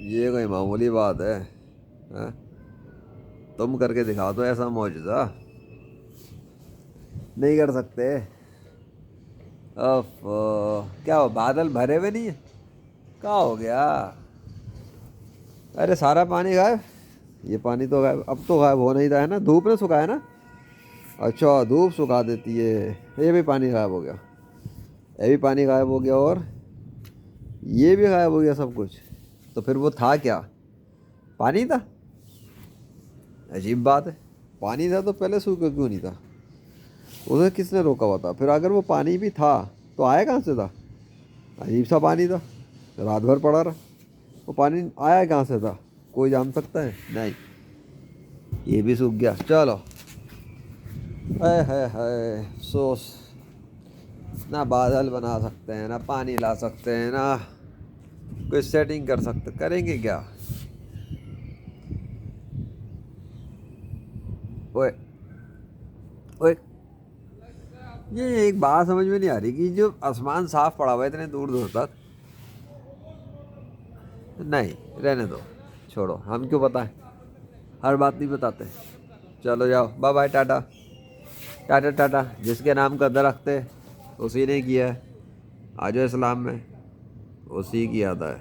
یہ کوئی معمولی بات ہے؟ ہاں؟ تم کر کے دکھا دو ایسا معجزہ، نہیں کر سکتے؟ اف، کیا ہو بادل بھرے ہوئے نہیں ہیں؟ کہاں ہو گیا؟ ارے سارا پانی غائب؟ یہ پانی تو غائب، اب تو غائب ہو نہیں رہا ہے نا، دھوپ نے سکھایا نا؟ اچھا دھوپ سکھا دیتی ہے، یہ بھی پانی غائب ہو گیا، یہ بھی پانی غائب ہو گیا، اور یہ بھی غائب ہو گیا سب کچھ؟ تو پھر وہ تھا کیا؟ پانی تھا؟ عجیب بات ہے، پانی تھا تو پہلے سوکھا کیوں نہیں تھا؟ اسے کس نے روکا ہوا تھا؟ پھر اگر وہ پانی بھی تھا تو آیا کہاں سے تھا؟ عجیب سا پانی تھا، رات بھر پڑا رہا، وہ پانی آیا کہاں سے تھا؟ کوئی جان سکتا ہے؟ نہیں، یہ بھی سوکھ گیا۔ چلو، اے ہے افسوس، نہ بادل بنا سکتے ہیں، نہ پانی لا سکتے ہیں، نہ کوئی سیٹنگ کر سکتے، کریں گے کیا؟ اوئے اوئے، یہ ایک بات سمجھ میں نہیں آ رہی کہ جو آسمان صاف پڑا ہوا ہے اتنے دور دور تک، نہیں رہنے دو، چھوڑو، ہم کیوں بتائیں، ہر بات نہیں بتاتے۔ چلو جاؤ، بائے بائے، ٹاٹا ٹاٹا ٹاٹا۔ جس کے نام کا درخت ہے اسی نے کیا ہے، آ جاؤ اسلام میں، اسی کی یاد ہے۔